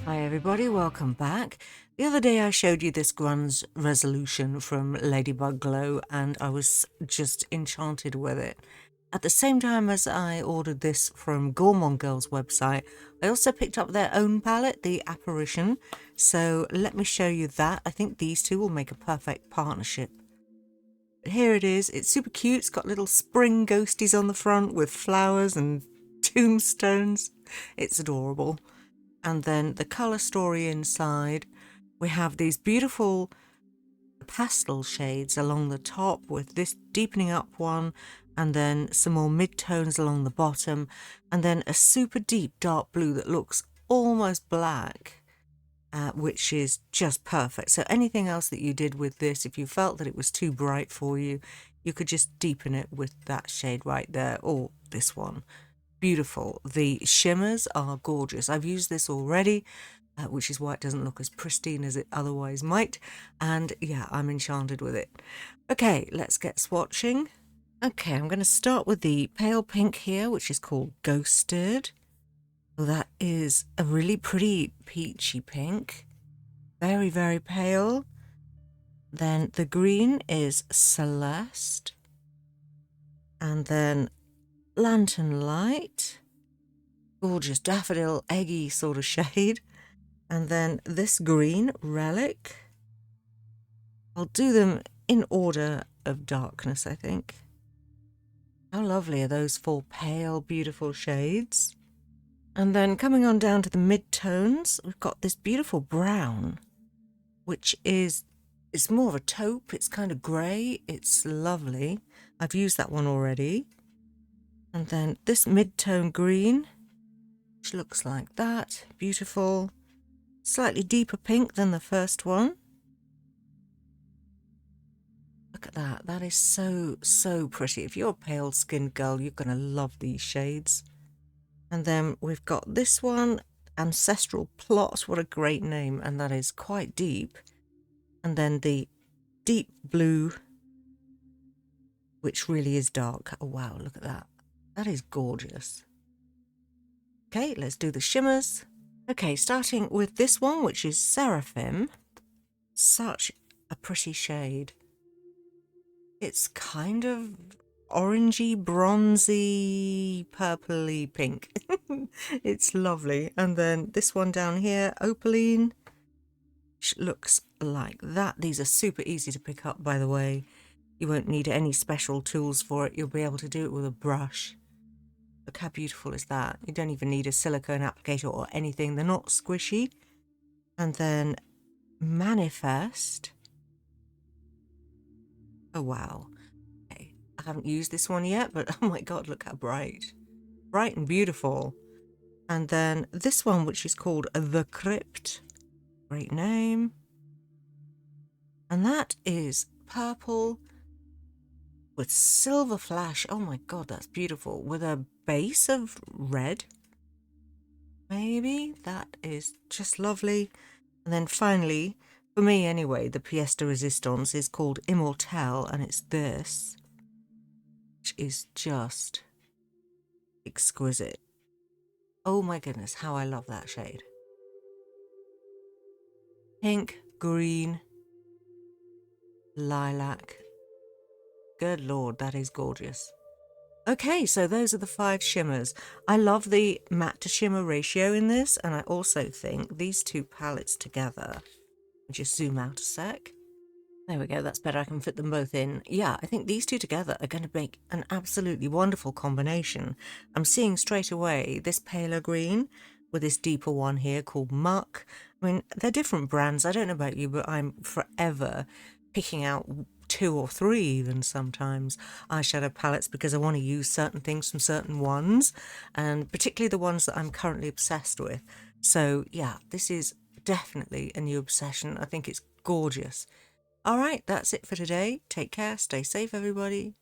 Hi everybody, welcome back. The other day I showed you this Grunge resolution from Ladybug Glow and I was just enchanted with it. At the same time as I ordered this from Gourmande Girl's website, I also picked up their own palette, the Apparition. So let me show you that. I think these two will make a perfect partnership. Here it is. It's super cute. It's got little spring ghosties on the front with flowers and tombstones. It's adorable. And then the colour story inside, we have these beautiful pastel shades along the top with this deepening up one, and then some more mid-tones along the bottom, and then a super deep dark blue that looks almost black, which is just perfect. So anything else that you did with this, if you felt that it was too bright for you, you could just deepen it with that shade right there, or this one. Beautiful. The shimmers are gorgeous. I've used this already, which is why it doesn't look as pristine as it otherwise might. And yeah, I'm enchanted with it. Okay, let's get swatching. Okay, I'm going to start with the pale pink here, which is called Ghosted. Well, that is a really pretty peachy pink. Very, very pale. Then the green is Celeste. And then Lantern Light, gorgeous daffodil eggy sort of shade, and then this green Relic. I'll do them in order of darkness, I think. How lovely are those four pale, beautiful shades. And then coming on down to the mid-tones, we've got this beautiful brown, which is, it's more of a taupe, it's kind of grey, it's lovely. I've used that one already. And then this mid-tone green, which looks like that, beautiful. Slightly deeper pink than the first one. Look at that, that is so pretty. If you're a pale skinned girl, you're going to love these shades. And then we've got this one, Ancestral Plot, what a great name, and that is quite deep. And then the deep blue, which really is dark. Oh wow, look at that. That is gorgeous. Okay, let's do the shimmers. Okay, starting with this one, which is Seraphim. Such a pretty shade. It's kind of orangey, bronzy, purpley pink. It's lovely. And then this one down here, Opaline, which looks like that. These are super easy to pick up, by the way. You won't need any special tools for it. You'll be able to do it with a brush. Look how beautiful is that. You don't even need a silicone applicator or anything. They're not squishy. And then Manifest. Oh, wow. Okay. I haven't used this one yet, but oh my God, look how bright. Bright and beautiful. And then this one, which is called The Crypt. Great name. And that is purple with silver flash. Oh my God, that's beautiful. With a base of red. Maybe. That is just lovely. And then finally, for me anyway, the pièce de résistance is called Immortelle, and it's this, which is just exquisite. Oh my goodness, how I love that shade. Pink, green, lilac. Good Lord, that is gorgeous. Okay, so those are the 5 shimmers. I love the matte to shimmer ratio in this, and I also think these two palettes together, just zoom out a sec. There we go, that's better, I can fit them both in. Yeah, I think these two together are going to make an absolutely wonderful combination. I'm seeing straight away this paler green with this deeper one here called Muck. I mean, they're different brands, I don't know about you, but I'm forever picking out 2 or 3 even sometimes eyeshadow palettes because I want to use certain things from certain ones, and particularly the ones that I'm currently obsessed with. So yeah, this is definitely a new obsession. I think it's gorgeous. All right, that's it for today. Take care, stay safe, everybody.